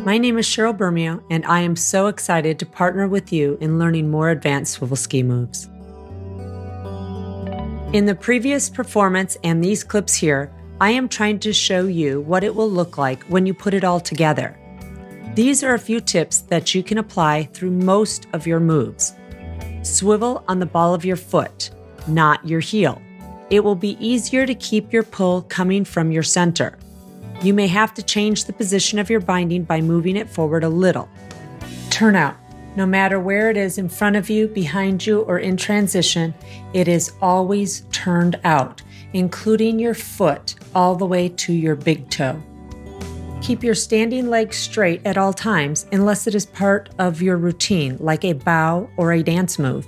My name is Cheryl Bermeo, and I am so excited to partner with you in learning more advanced swivel ski moves. In the previous performance and these clips here, I am trying to show you what it will look like when you put it all together. These are a few tips that you can apply through most of your moves. Swivel on the ball of your foot, not your heel. It will be easier to keep your pull coming from your center. You may have to change the position of your binding by moving it forward a little. Turnout. No matter where it is in front of you, behind you, or in transition, it is always turned out, including your foot all the way to your big toe. Keep your standing leg straight at all times unless it is part of your routine, like a bow or a dance move.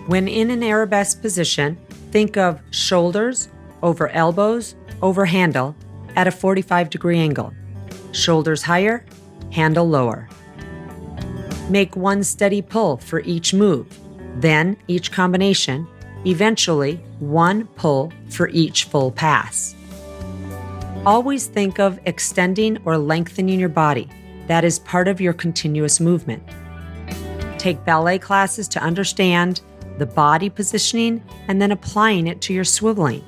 When in an arabesque position, think of shoulders over elbows over handle at a 45-degree angle. Shoulders higher, handle lower. Make one steady pull for each move, then each combination, eventually one pull for each full pass. Always think of extending or lengthening your body. That is part of your continuous movement. Take ballet classes to understand the body positioning and then applying it to your swiveling.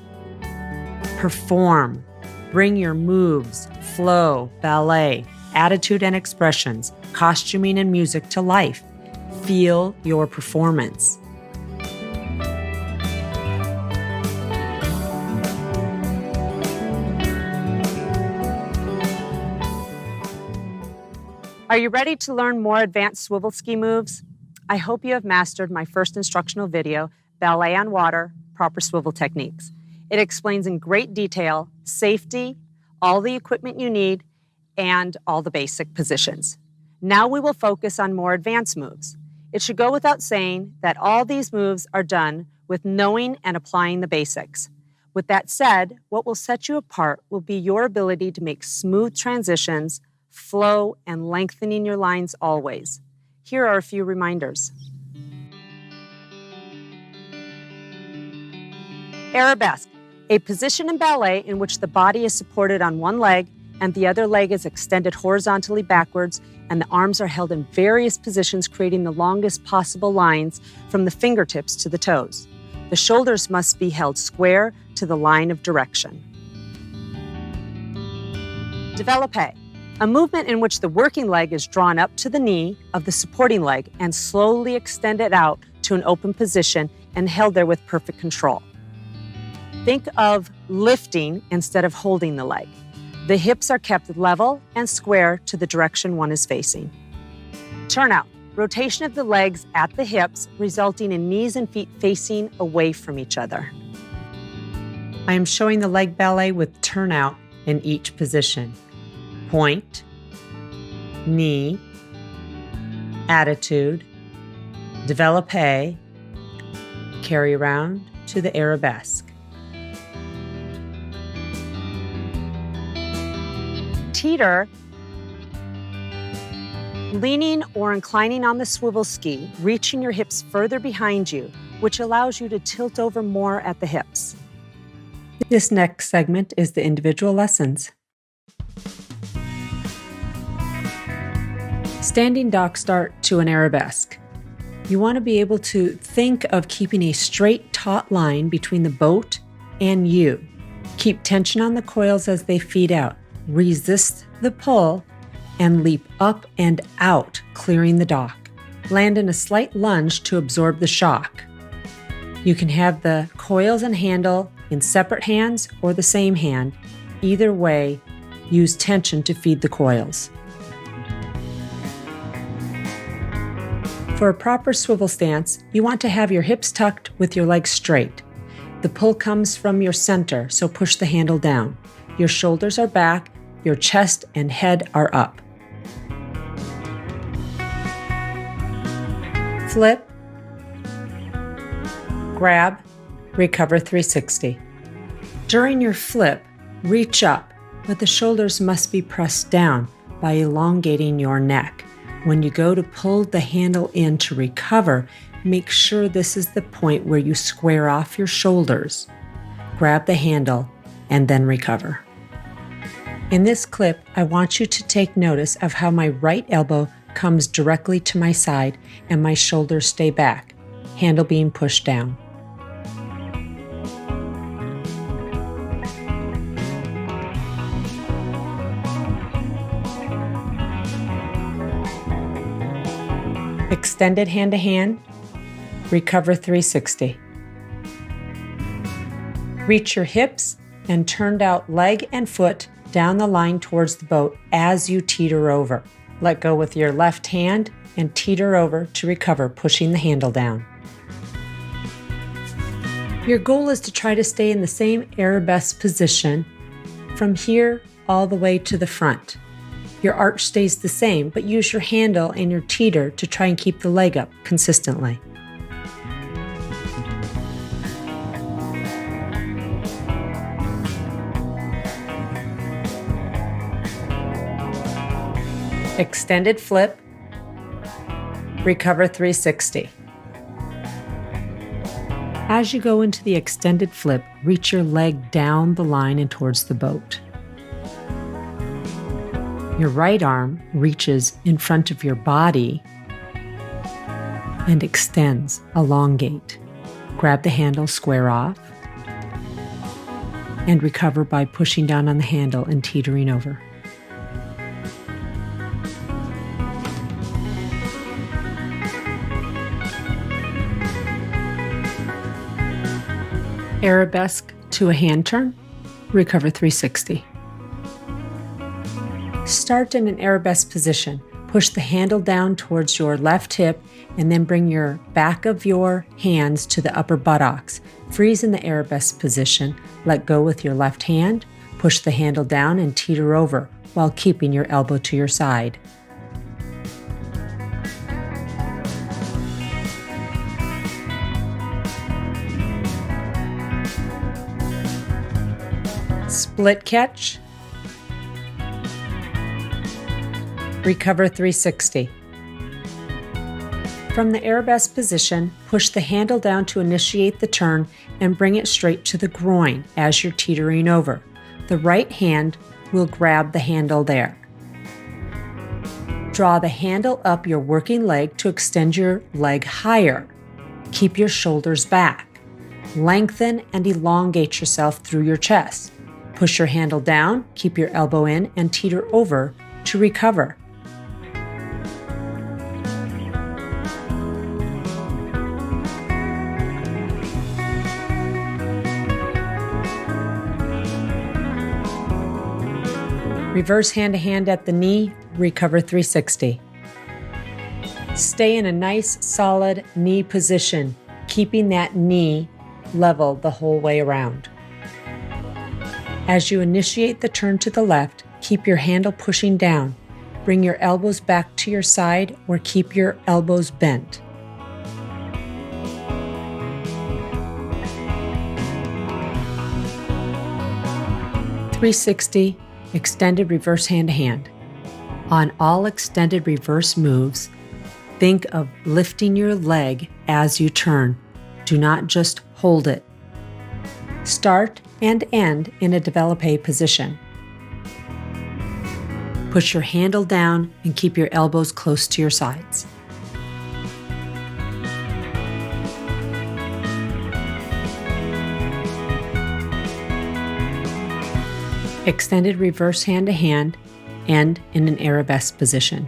Perform. Bring your moves, flow, ballet, attitude and expressions, costuming and music to life. Feel your performance. Are you ready to learn more advanced swivel ski moves? I hope you have mastered my first instructional video, Ballet on Water, Proper Swivel Techniques. It explains in great detail safety, all the equipment you need, and all the basic positions. Now we will focus on more advanced moves. It should go without saying that all these moves are done with knowing and applying the basics. With that said, what will set you apart will be your ability to make smooth transitions, flow, and lengthening your lines always. Here are a few reminders. Arabesque, a position in ballet in which the body is supported on one leg and the other leg is extended horizontally backwards and the arms are held in various positions, creating the longest possible lines from the fingertips to the toes. The shoulders must be held square to the line of direction. Développé, a movement in which the working leg is drawn up to the knee of the supporting leg and slowly extended out to an open position and held there with perfect control. Think of lifting instead of holding the leg. The hips are kept level and square to the direction one is facing. Turnout, rotation of the legs at the hips, resulting in knees and feet facing away from each other. I am showing the leg ballet with turnout in each position. Point, knee, attitude, développé, carry around to the arabesque. Teeter, leaning or inclining on the swivel ski, reaching your hips further behind you, which allows you to tilt over more at the hips. This next segment is the individual lessons. Standing dock start to an arabesque. You want to be able to think of keeping a straight taut line between the boat and you. Keep tension on the coils as they feed out. Resist the pull and leap up and out, clearing the dock. Land in a slight lunge to absorb the shock. You can have the coils and handle in separate hands or the same hand. Either way, use tension to feed the coils. For a proper swivel stance, you want to have your hips tucked with your legs straight. The pull comes from your center, so push the handle down. Your shoulders are back, your chest and head are up. Flip, grab, recover 360. During your flip, reach up, but the shoulders must be pressed down by elongating your neck. When you go to pull the handle in to recover, make sure this is the point where you square off your shoulders. Grab the handle and then recover. In this clip, I want you to take notice of how my right elbow comes directly to my side and my shoulders stay back, handle being pushed down. Extended hand to hand, recover 360. Reach your hips and turned out leg and foot down the line towards the boat as you teeter over. Let go with your left hand and teeter over to recover, pushing the handle down. Your goal is to try to stay in the same arabesque position from here all the way to the front. Your arch stays the same, but use your handle and your teeter to try and keep the leg up consistently. Extended flip, recover 360. As you go into the extended flip, reach your leg down the line and towards the boat. Your right arm reaches in front of your body and extends, elongate. Grab the handle, square off, and recover by pushing down on the handle and teetering over. Arabesque to a hand turn, recover 360. Start in an arabesque position. Push the handle down towards your left hip and then bring your back of your hands to the upper buttocks. Freeze in the arabesque position. Let go with your left hand. Push the handle down and teeter over while keeping your elbow to your side. Split catch, recover 360. From the arabesque position, push the handle down to initiate the turn and bring it straight to the groin as you're teetering over. The right hand will grab the handle there. Draw the handle up your working leg to extend your leg higher. Keep your shoulders back. Lengthen and elongate yourself through your chest. Push your handle down, keep your elbow in, and teeter over to recover. Reverse hand to hand at the knee, recover 360. Stay in a nice, solid knee position, keeping that knee level the whole way around. As you initiate the turn to the left, keep your handle pushing down. Bring your elbows back to your side or keep your elbows bent. .360 extended reverse hand to hand. On all extended reverse moves, think of lifting your leg as you turn. Do not just hold it. Start and end in a développé position. Push your handle down and keep your elbows close to your sides. Extended reverse hand to hand, end in an arabesque position.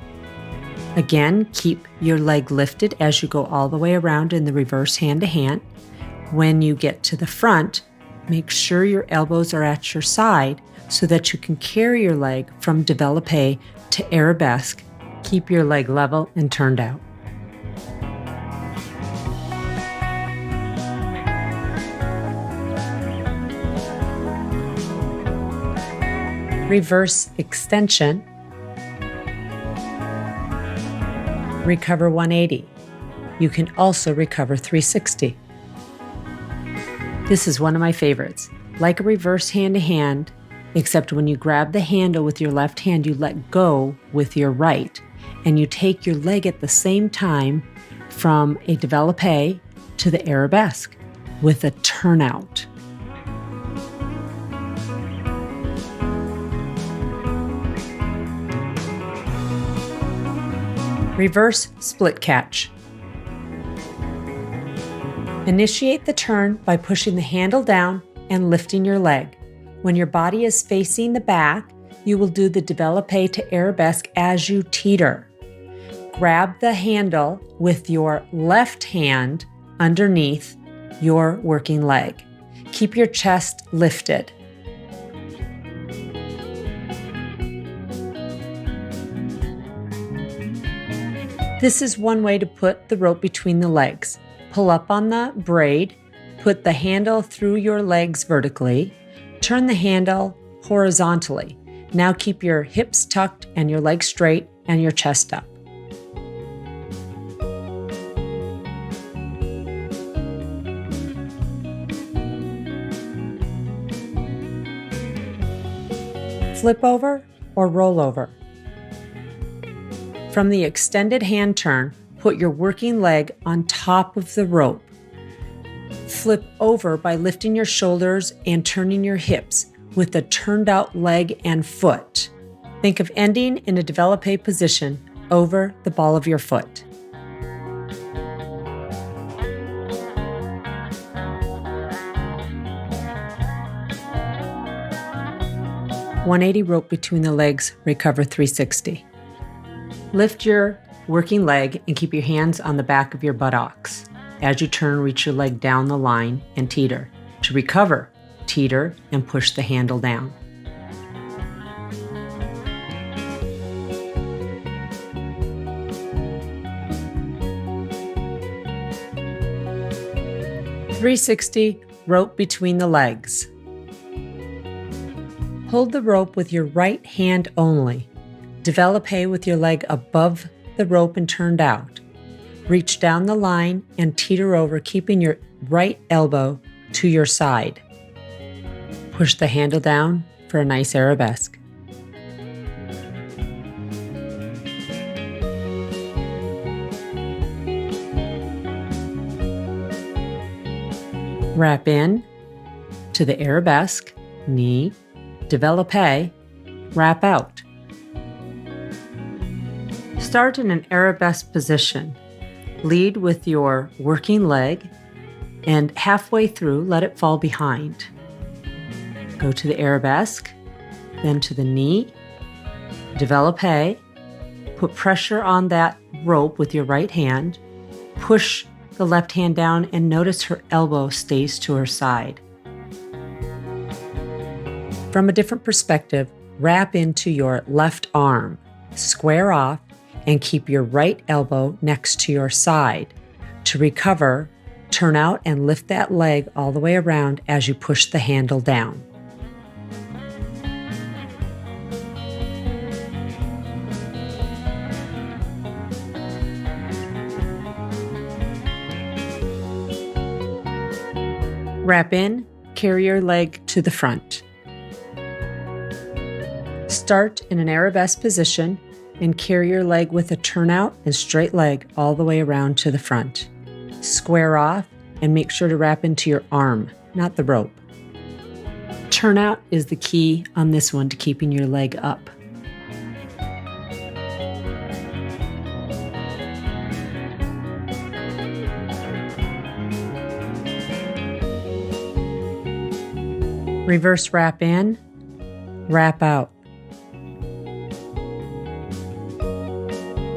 Again, keep your leg lifted as you go all the way around in the reverse hand to hand. When you get to the front, make sure your elbows are at your side so that you can carry your leg from développé to arabesque. Keep your leg level and turned out. Reverse extension, recover 180. You can also recover 360. This is one of my favorites. Like a reverse hand to hand, except when you grab the handle with your left hand, you let go with your right, and you take your leg at the same time from a développé to the arabesque with a turnout. Reverse split catch. Initiate the turn by pushing the handle down and lifting your leg. When your body is facing the back, you will do the développé to arabesque as you teeter. Grab the handle with your left hand underneath your working leg. Keep your chest lifted. This is one way to put the rope between the legs. Pull up on the braid, put the handle through your legs vertically, turn the handle horizontally. Now keep your hips tucked and your legs straight and your chest up. Flip over or roll over. From the extended hand turn, put your working leg on top of the rope. Flip over by lifting your shoulders and turning your hips with a turned out leg and foot. Think of ending in a développé position over the ball of your foot. "180 rope between the legs, recover 360. Lift your working leg and keep your hands on the back of your buttocks. As you turn, reach your leg down the line and teeter. To recover, teeter and push the handle down. "360 rope between the legs. Hold the rope with your right hand only. Développé with your leg above the rope and turned out. Reach down the line and teeter over, keeping your right elbow to your side. Push the handle down for a nice arabesque. Wrap in to the arabesque, knee, développé, wrap out. Start in an arabesque position. Lead with your working leg and halfway through, let it fall behind. Go to the arabesque, then to the knee, développé, put pressure on that rope with your right hand, push the left hand down and notice her elbow stays to her side. From a different perspective, wrap into your left arm, square off, and keep your right elbow next to your side. To recover, turn out and lift that leg all the way around as you push the handle down. Wrap in, carry your leg to the front. Start in an arabesque position and carry your leg with a turnout and straight leg all the way around to the front. Square off and make sure to wrap into your arm, not the rope. Turnout is the key on this one to keeping your leg up. Reverse wrap in, wrap out.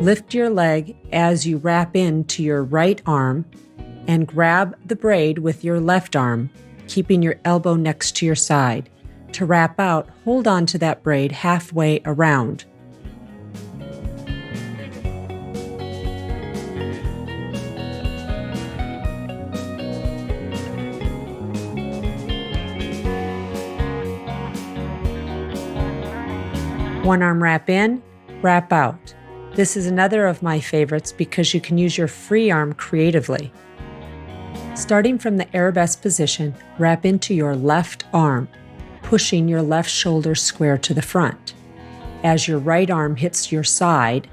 Lift your leg as you wrap into your right arm and grab the braid with your left arm, keeping your elbow next to your side. To wrap out, hold on to that braid halfway around. One arm wrap in, wrap out. This is another of my favorites because you can use your free arm creatively. Starting from the arabesque position, wrap into your left arm, pushing your left shoulder square to the front. As your right arm hits your side,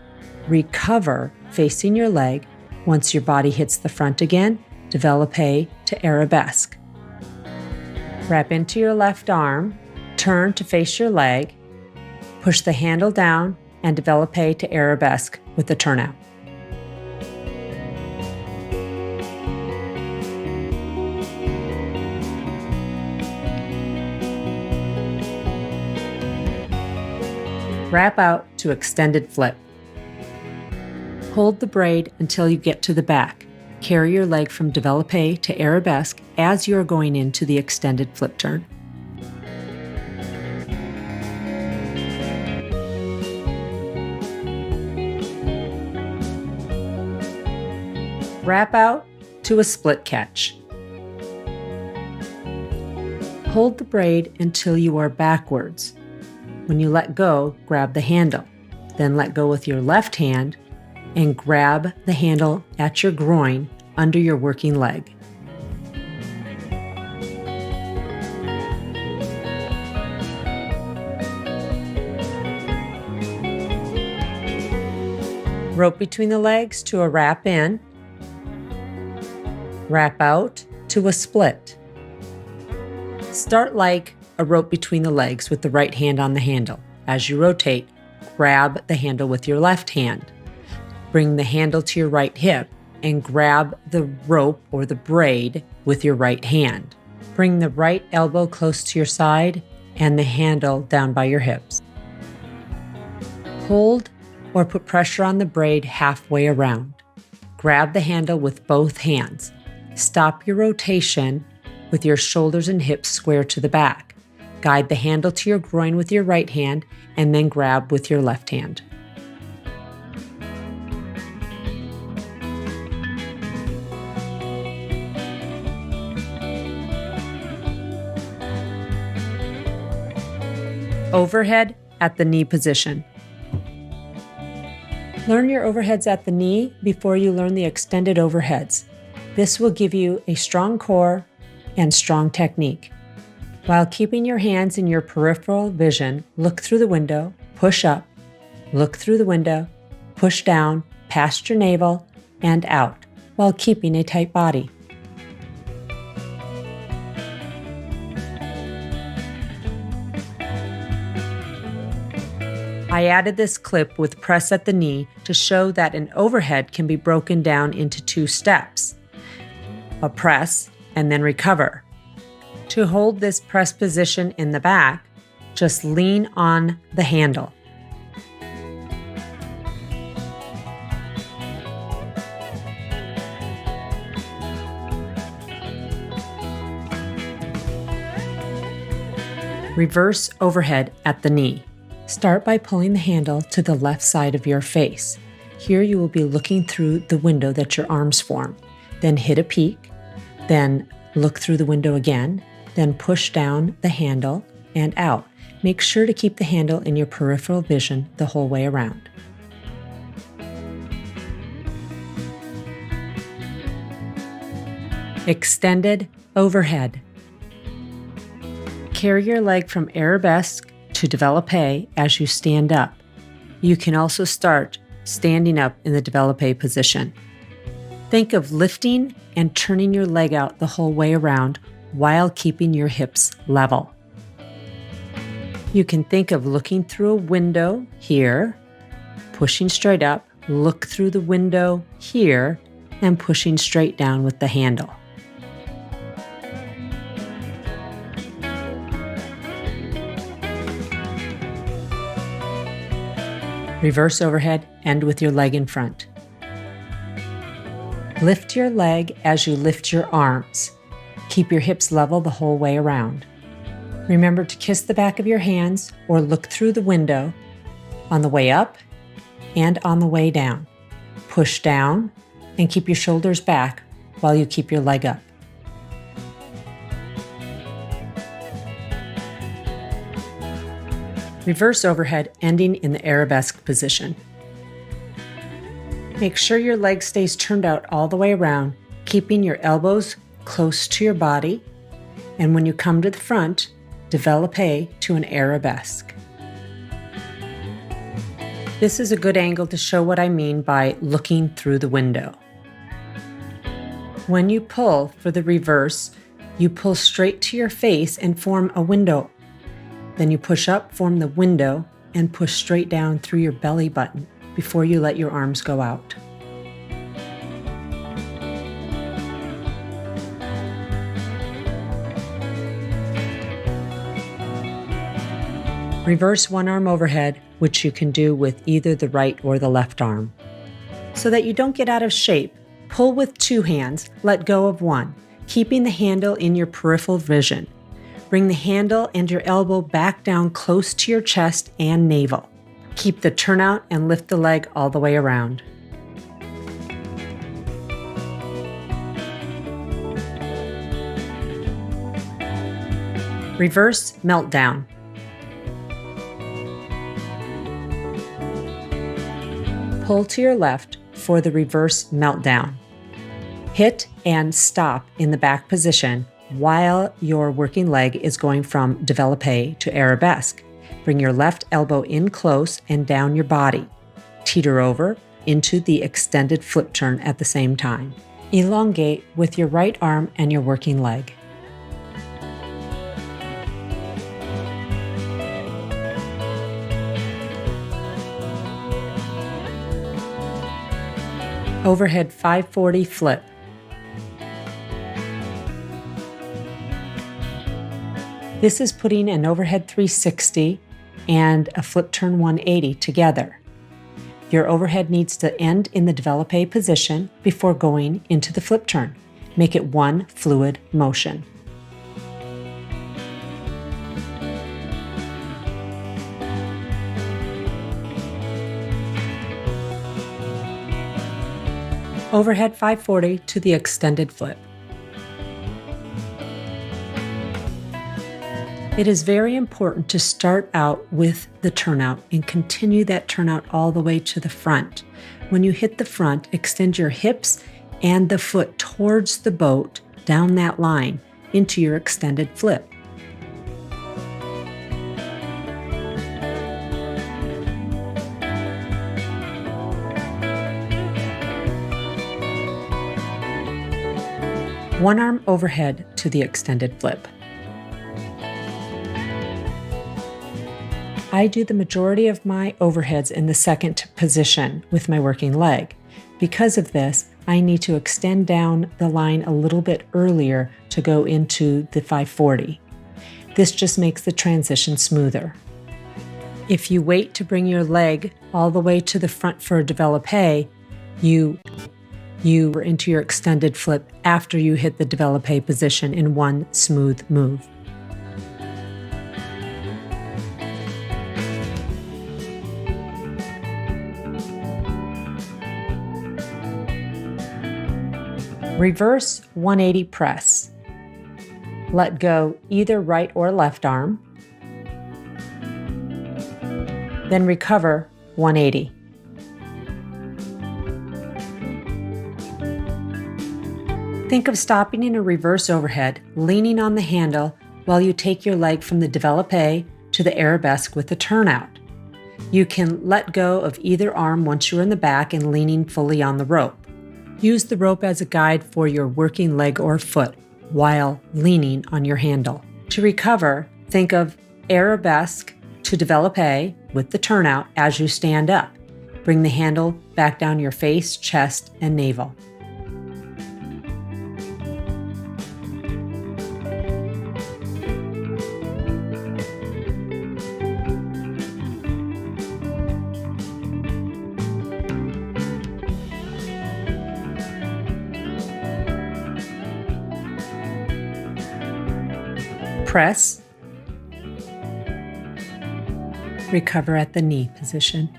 recover facing your leg. Once your body hits the front again, développé to arabesque. Wrap into your left arm, turn to face your leg, push the handle down, and développé to arabesque with the turnout. Wrap out to extended flip. Hold the braid until you get to the back. Carry your leg from développé to arabesque as you are going into the extended flip turn. Wrap out to a split catch. Hold the braid until you are backwards. When you let go, grab the handle. Then let go with your left hand and grab the handle at your groin under your working leg. Rope between the legs to a wrap in. Wrap out to a split. Start like a rope between the legs with the right hand on the handle. As you rotate, grab the handle with your left hand. Bring the handle to your right hip and grab the rope or the braid with your right hand. Bring the right elbow close to your side and the handle down by your hips. Hold or put pressure on the braid halfway around. Grab the handle with both hands. Stop your rotation with your shoulders and hips square to the back. Guide the handle to your groin with your right hand and then grab with your left hand. Overhead at the knee position. Learn your overheads at the knee before you learn the extended overheads. This will give you a strong core and strong technique. While keeping your hands in your peripheral vision, look through the window, push up, look through the window, push down, past your navel, and out, while keeping a tight body. I added this clip with press at the knee to show that an overhead can be broken down into 2 steps. A press and then recover. To hold this press position in the back, just lean on the handle. Reverse overhead at the knee. Start by pulling the handle to the left side of your face. Here you will be looking through the window that your arms form. Then hit a peak, then look through the window again, then push down the handle and out. Make sure to keep the handle in your peripheral vision the whole way around. Extended overhead. Carry your leg from arabesque to développé as you stand up. You can also start standing up in the développé position. Think of lifting and turning your leg out the whole way around while keeping your hips level. You can think of looking through a window here, pushing straight up, look through the window here, and pushing straight down with the handle. Reverse overhead, end with your leg in front. Lift your leg as you lift your arms. Keep your hips level the whole way around. Remember to kiss the back of your hands or look through the window on the way up and on the way down. Push down and keep your shoulders back while you keep your leg up. Reverse overhead, ending in the arabesque position. Make sure your leg stays turned out all the way around, keeping your elbows close to your body. And when you come to the front, développé to an arabesque. This is a good angle to show what I mean by looking through the window. When you pull for the reverse, you pull straight to your face and form a window. Then you push up, form the window, and push straight down through your belly button before you let your arms go out. Reverse one arm overhead, which you can do with either the right or the left arm. So that you don't get out of shape, pull with two hands, let go of one, keeping the handle in your peripheral vision. Bring the handle and your elbow back down close to your chest and navel. Keep the turnout and lift the leg all the way around. Reverse meltdown. Pull to your left for the reverse meltdown. Hit and stop in the back position while your working leg is going from développé to arabesque. Bring your left elbow in close and down your body. Teeter over into the extended flip turn at the same time. Elongate with your right arm and your working leg. Overhead 540 flip. This is putting an overhead 360 and a flip turn 180 together. Your overhead needs to end in the développé position before going into the flip turn. Make it one fluid motion. Overhead 540 to the extended flip. It is very important to start out with the turnout and continue that turnout all the way to the front. When you hit the front, extend your hips and the foot towards the boat down that line into your extended flip. One arm overhead to the extended flip. I do the majority of my overheads in the second position with my working leg. Because of this, I need to extend down the line a little bit earlier to go into the 540. This just makes the transition smoother. If you wait to bring your leg all the way to the front for a développé, you are into your extended flip after you hit the développé position in one smooth move. Reverse 180 press. Let go either right or left arm. Then recover 180. Think of stopping in a reverse overhead, leaning on the handle while you take your leg from the développé to the arabesque with a turnout. You can let go of either arm once you're in the back and leaning fully on the rope. Use the rope as a guide for your working leg or foot while leaning on your handle. To recover, think of arabesque to développé with the turnout as you stand up. Bring the handle back down your face, chest, and navel. Press. Recover at the knee position.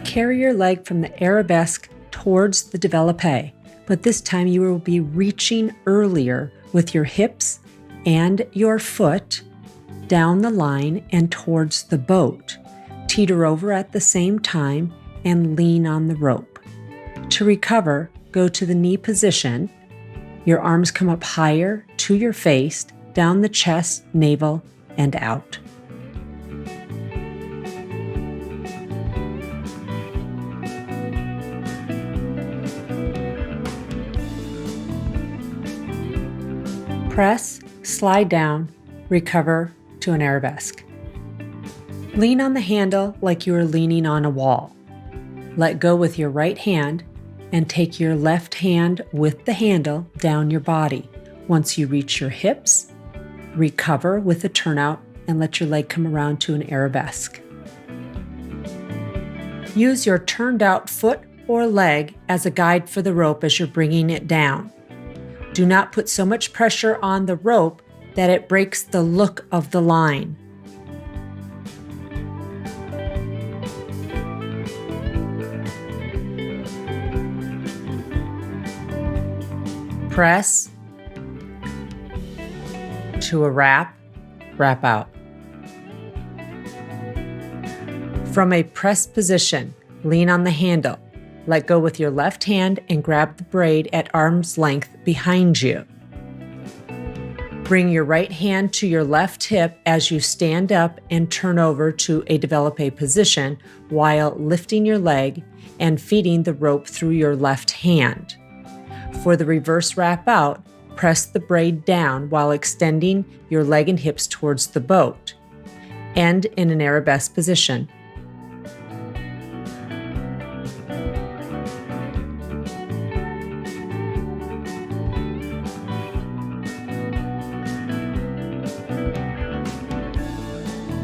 Carry your leg from the arabesque towards the développé, but this time you will be reaching earlier with your hips and your foot down the line and towards the boat. Teeter over at the same time and lean on the rope. To recover, go to the knee position. Your arms come up higher to your face, down the chest, navel, and out. Press, slide down, recover to an arabesque. Lean on the handle like you are leaning on a wall. Let go with your right hand and take your left hand with the handle down your body. Once you reach your hips, recover with a turnout and let your leg come around to an arabesque. Use your turned out foot or leg as a guide for the rope as you're bringing it down. Do not put so much pressure on the rope that it breaks the look of the line. Press to a wrap out. From a pressed position, lean on the handle. Let go with your left hand and grab the braid at arm's length behind you. Bring your right hand to your left hip as you stand up and turn over to a développé position while lifting your leg and feeding the rope through your left hand. For the reverse wrap out, press the braid down while extending your leg and hips towards the boat. End in an arabesque position.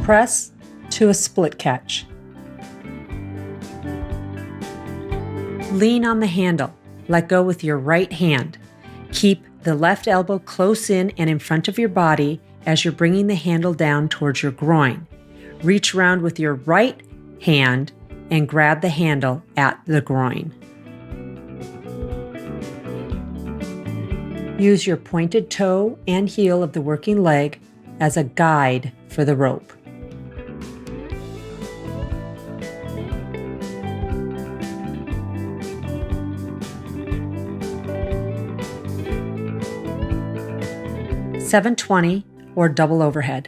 Press to a split catch. Lean on the handle. Let go with your right hand. Keep the left elbow close in and in front of your body as you're bringing the handle down towards your groin. Reach around with your right hand and grab the handle at the groin. Use your pointed toe and heel of the working leg as a guide for the rope. $720 or double overhead.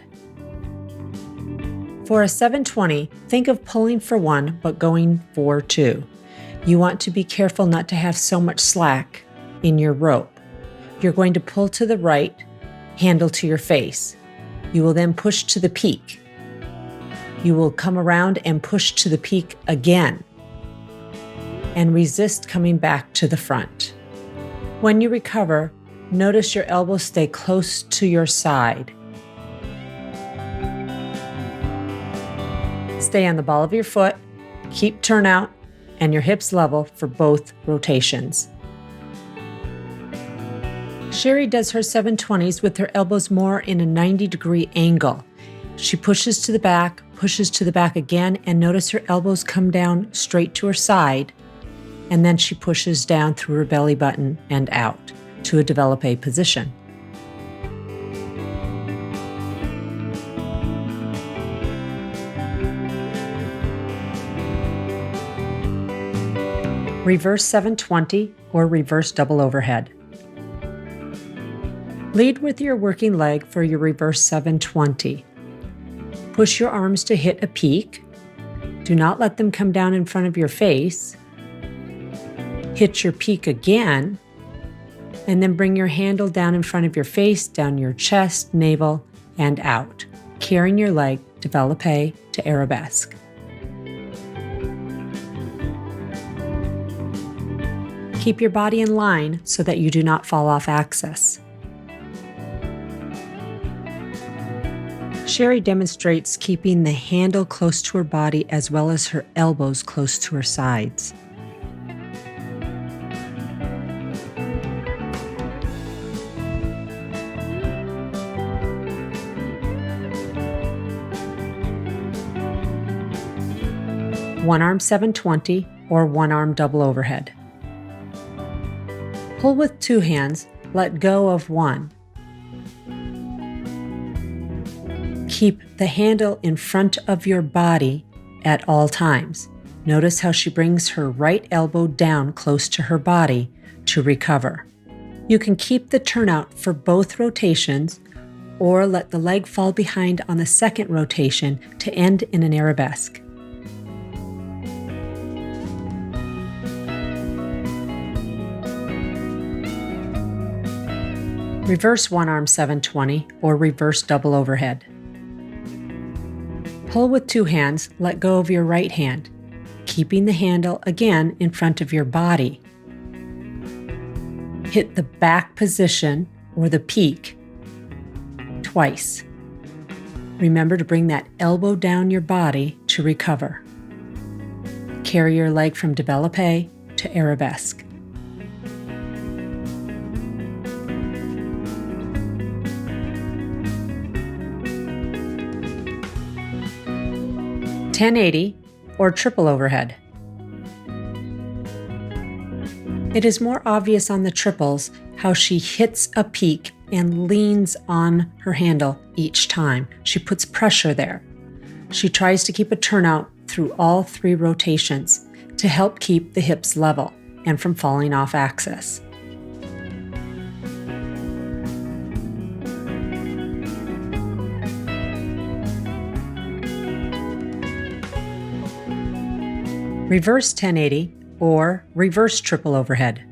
For a 720, think of pulling for one but going for two. You want to be careful not to have so much slack in your rope. You're going to pull to the right, handle to your face. You will then push to the peak. You will come around and push to the peak again and resist coming back to the front. When you recover, notice your elbows stay close to your side. Stay on the ball of your foot, keep turnout, and your hips level for both rotations. Chery does her 720s with her elbows more in a 90-degree angle. She pushes to the back again, and notice her elbows come down straight to her side, and then she pushes down through her belly button and out to a développé position. Reverse 720 or reverse double overhead. Lead with your working leg for your reverse 720. Push your arms to hit a peak. Do not let them come down in front of your face. Hit your peak again, and then bring your handle down in front of your face, down your chest, navel, and out, carrying your leg développé to arabesque. Keep your body in line so that you do not fall off axis. Chery demonstrates keeping the handle close to her body as well as her elbows close to her sides. One arm 720 or one arm double overhead. Pull with two hands, let go of one. Keep the handle in front of your body at all times. Notice how she brings her right elbow down close to her body to recover. You can keep the turnout for both rotations or let the leg fall behind on the second rotation to end in an arabesque. Reverse one arm 720 or reverse double overhead. Pull with two hands, let go of your right hand, keeping the handle again in front of your body. Hit the back position or the peak twice. Remember to bring that elbow down your body to recover. Carry your leg from développé to arabesque. (1080) or triple overhead. It is more obvious on the triples how she hits a peak and leans on her handle each time. She puts pressure there. She tries to keep a turnout through all 3 rotations to help keep the hips level and from falling off axis. Reverse 1080 or reverse triple overhead.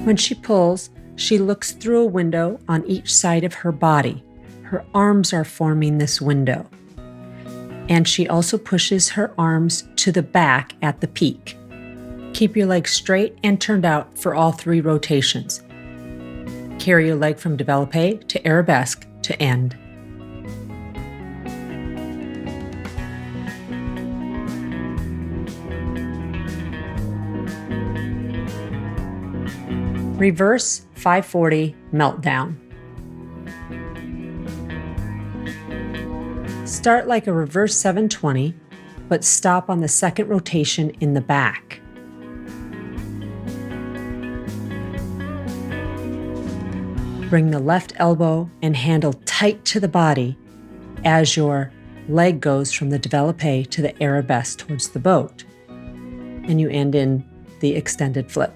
When she pulls, she looks through a window on each side of her body. Her arms are forming this window. And she also pushes her arms to the back at the peak. Keep your legs straight and turned out for all 3 rotations. Carry your leg from développé to arabesque to end. Reverse 540 meltdown. Start like a reverse 720, but stop on the second rotation in the back. Bring the left elbow and handle tight to the body as your leg goes from the développé to the arabesque towards the boat, and you end in the extended flip.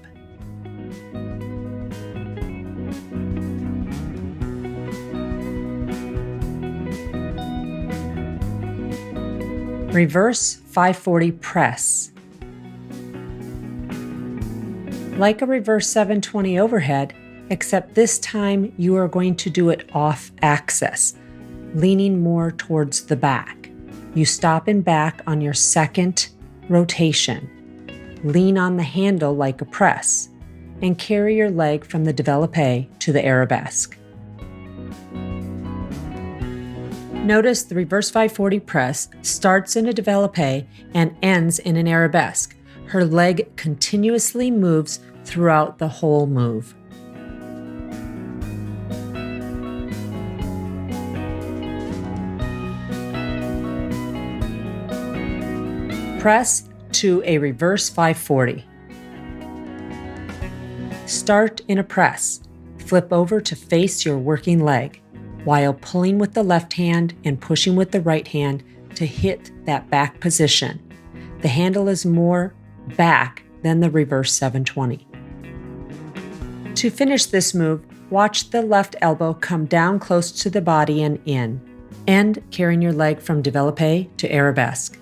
Reverse 540 press. Like a reverse 720 overhead, except this time you are going to do it off axis, leaning more towards the back. You stop and back on your second rotation. Lean on the handle like a press, and carry your leg from the développé to the arabesque. Notice the reverse 540 press starts in a développé and ends in an arabesque. Her leg continuously moves throughout the whole move. Press to a reverse 540. Start in a press. Flip over to face your working leg, while pulling with the left hand and pushing with the right hand to hit that back position. The handle is more back than the reverse 720. To finish this move, watch the left elbow come down close to the body and in, and carrying your leg from développé to arabesque.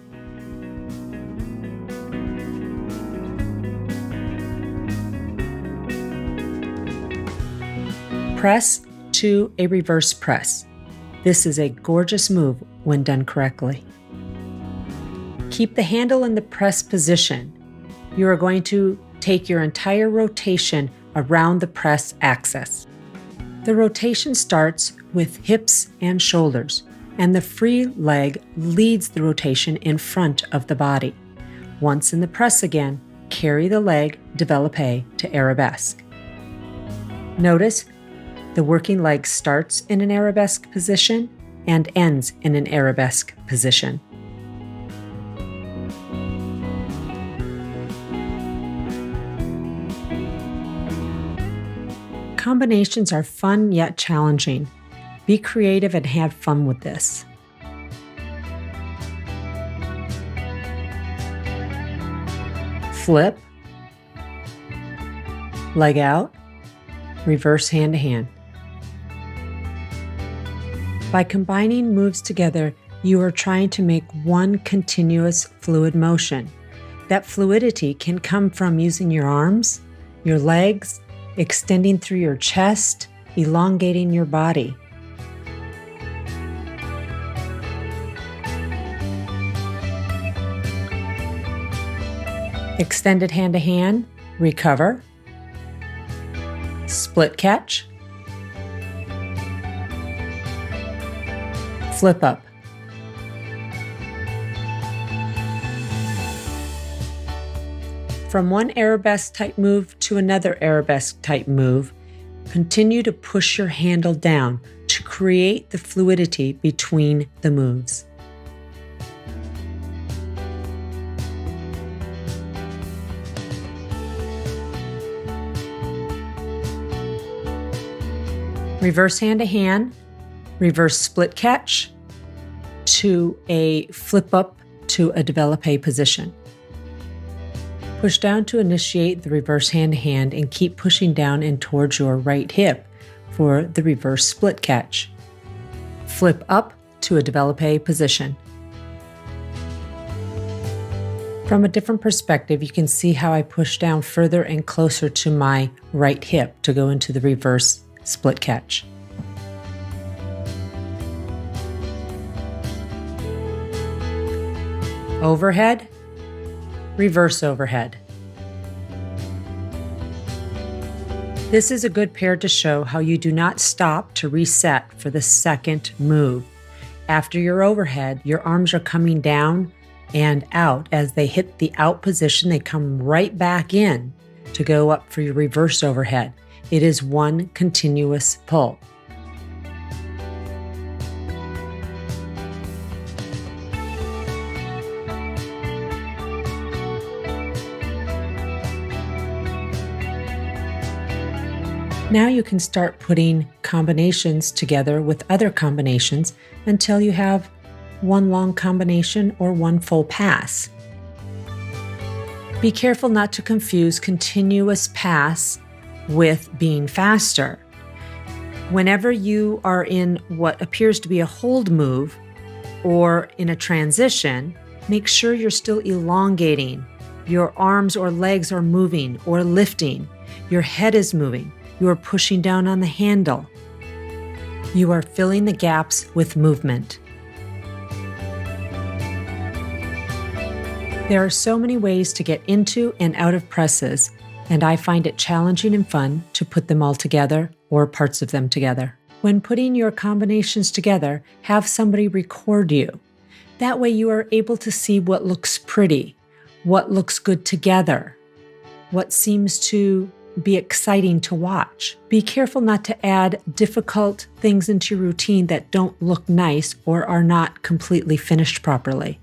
Press to a reverse press. This is a gorgeous move when done correctly. Keep the handle in the press position. You are going to take your entire rotation around the press axis. The rotation starts with hips and shoulders, and the free leg leads the rotation in front of the body. Once in the press again, carry the leg développé to arabesque. Notice the working leg starts in an arabesque position and ends in an arabesque position. Combinations are fun yet challenging. Be creative and have fun with this. Flip, leg out, reverse hand to hand. By combining moves together, you are trying to make one continuous fluid motion. That fluidity can come from using your arms, your legs, extending through your chest, elongating your body. Extended hand to hand, recover, split catch, flip up. From one arabesque type move to another arabesque type move, continue to push your handle down to create the fluidity between the moves. Reverse hand to hand, reverse split catch to a flip up to a développé position. Push down to initiate the reverse hand to hand and keep pushing down and towards your right hip for the reverse split catch. Flip up to a développé position. From a different perspective, you can see how I push down further and closer to my right hip to go into the reverse split catch. Overhead, reverse overhead. This is a good pair to show how you do not stop to reset for the second move. After your overhead, your arms are coming down and out. As they hit the out position, they come right back in to go up for your reverse overhead. It is one continuous pull. Now you can start putting combinations together with other combinations until you have one long combination or one full pass. Be careful not to confuse continuous pass with being faster. Whenever you are in what appears to be a hold move or in a transition, make sure you're still elongating. Your arms or legs are moving or lifting. Your head is moving. You are pushing down on the handle. You are filling the gaps with movement. There are so many ways to get into and out of presses, and I find it challenging and fun to put them all together or parts of them together. When putting your combinations together, have somebody record you. That way you are able to see what looks pretty, what looks good together, what seems to be exciting to watch. Be careful not to add difficult things into your routine that don't look nice or are not completely finished properly.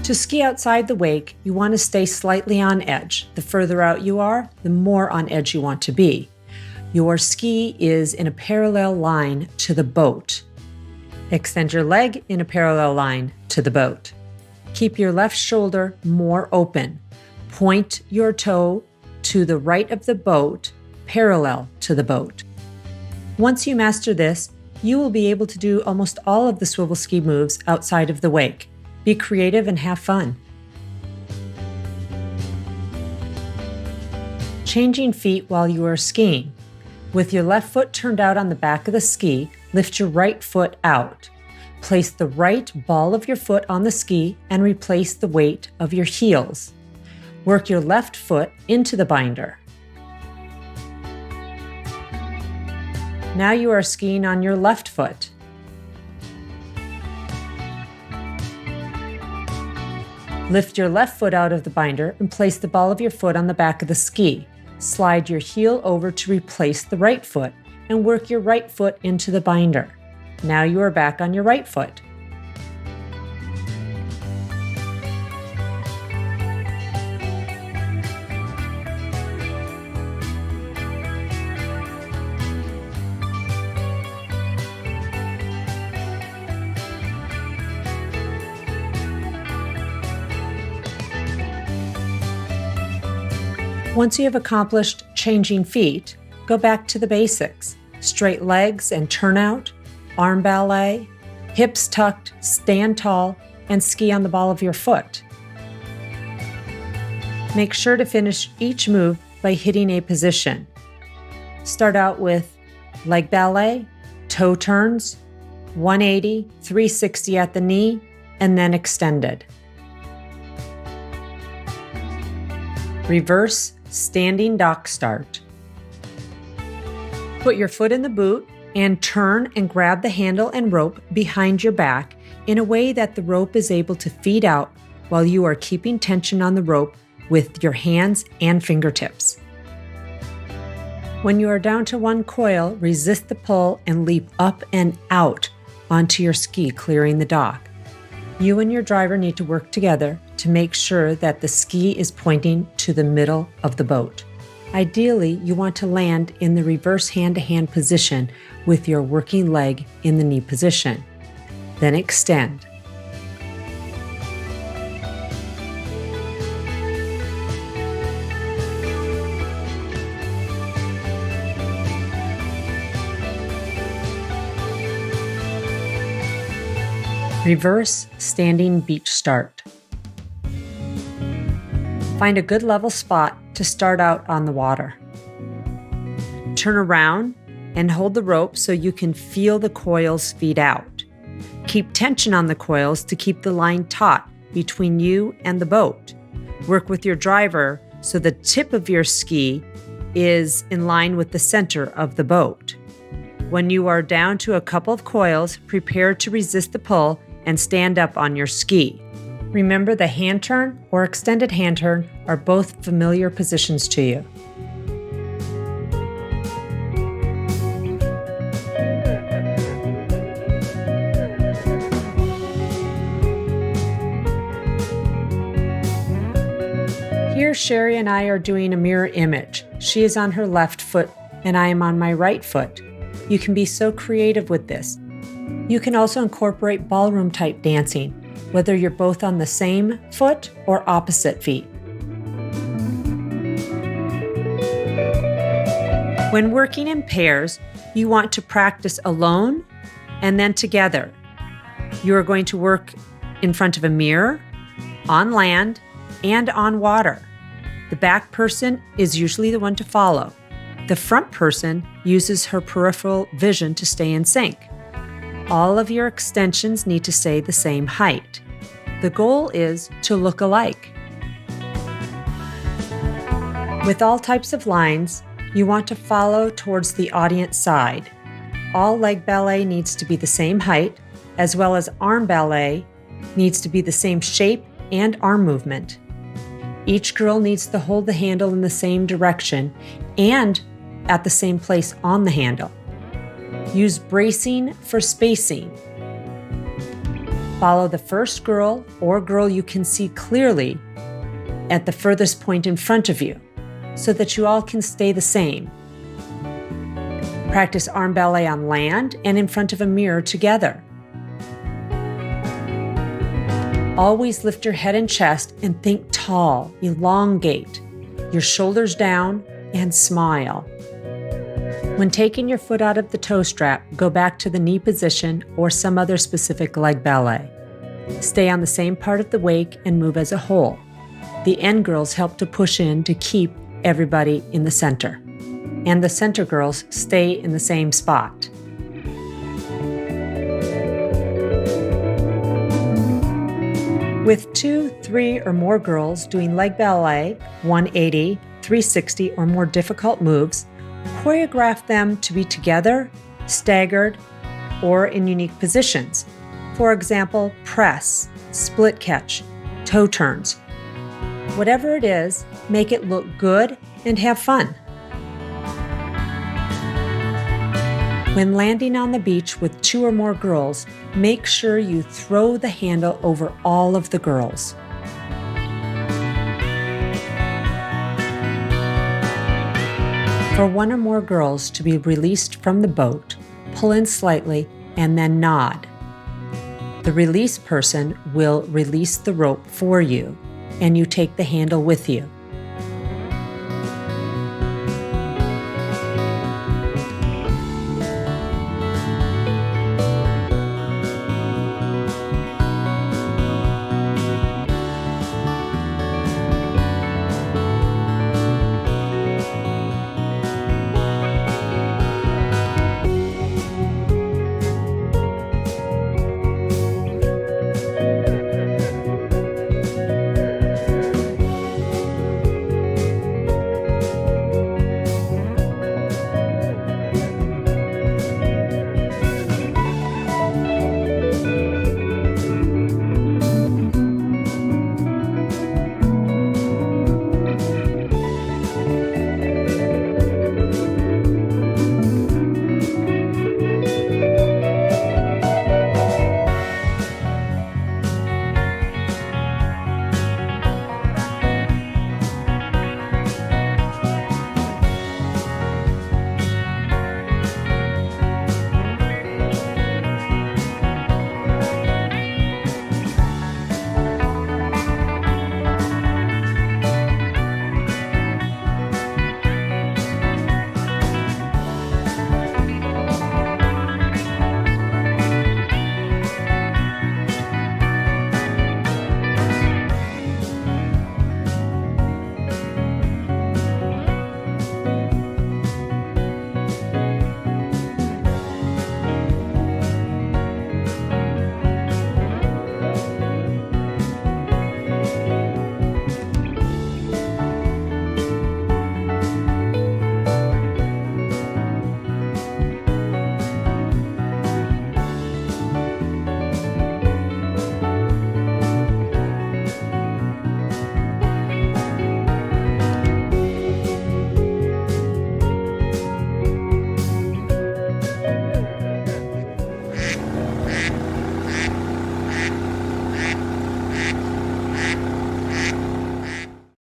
To ski outside the wake, you want to stay slightly on edge. The further out you are, the more on edge you want to be. Your ski is in a parallel line to the boat. Extend your leg in a parallel line to the boat. Keep your left shoulder more open. Point your toe to the right of the boat, parallel to the boat. Once you master this, you will be able to do almost all of the swivel ski moves outside of the wake. Be creative and have fun. Changing feet while you are skiing. With your left foot turned out on the back of the ski, lift your right foot out. Place the right ball of your foot on the ski and replace the weight of your heels. Work your left foot into the binder. Now you are skiing on your left foot. Lift your left foot out of the binder and place the ball of your foot on the back of the ski. Slide your heel over to replace the right foot and work your right foot into the binder. Now you are back on your right foot. Once you have accomplished changing feet, go back to the basics. Straight legs and turnout, arm ballet, hips tucked, stand tall, and ski on the ball of your foot. Make sure to finish each move by hitting a position. Start out with leg ballet, toe turns, 180, 360 at the knee, and then extended. Reverse standing dock start. Put your foot in the boot and turn and grab the handle and rope behind your back in a way that the rope is able to feed out while you are keeping tension on the rope with your hands and fingertips. When you are down to one coil, resist the pull and leap up and out onto your ski, clearing the dock. You and your driver need to work together to make sure that the ski is pointing to the middle of the boat. Ideally, you want to land in the reverse hand-to-hand position with your working leg in the knee position. Then extend. Reverse standing beach start. Find a good level spot to start out on the water. Turn around and hold the rope so you can feel the coils feed out. Keep tension on the coils to keep the line taut between you and the boat. Work with your driver so the tip of your ski is in line with the center of the boat. When you are down to a couple of coils, prepare to resist the pull and stand up on your ski. Remember, the hand turn or extended hand turn are both familiar positions to you. Here, Chery and I are doing a mirror image. She is on her left foot and I am on my right foot. You can be so creative with this. You can also incorporate ballroom type dancing, whether you're both on the same foot or opposite feet. When working in pairs, you want to practice alone and then together. You are going to work in front of a mirror, on land, and on water. The back person is usually the one to follow. The front person uses her peripheral vision to stay in sync. All of your extensions need to stay the same height. The goal is to look alike. With all types of lines, you want to follow towards the audience side. All leg ballet needs to be the same height, as well as arm ballet needs to be the same shape and arm movement. Each girl needs to hold the handle in the same direction and at the same place on the handle. Use bracing for spacing. Follow the first girl or girl you can see clearly at the furthest point in front of you so that you all can stay the same. Practice arm ballet on land and in front of a mirror together. Always lift your head and chest and think tall, elongate, your shoulders down, and smile. When taking your foot out of the toe strap, go back to the knee position or some other specific leg ballet. Stay on the same part of the wake and move as a whole. The end girls help to push in to keep everybody in the center. And the center girls stay in the same spot. With 2, 3, or more girls doing leg ballet, 180, 360, or more difficult moves, choreograph them to be together, staggered, or in unique positions. For example, press, split catch, toe turns. Whatever it is, make it look good and have fun. When landing on the beach with 2 or more girls, make sure you throw the handle over all of the girls. For 1 or more girls to be released from the boat, pull in slightly and then nod. The release person will release the rope for you, and you take the handle with you.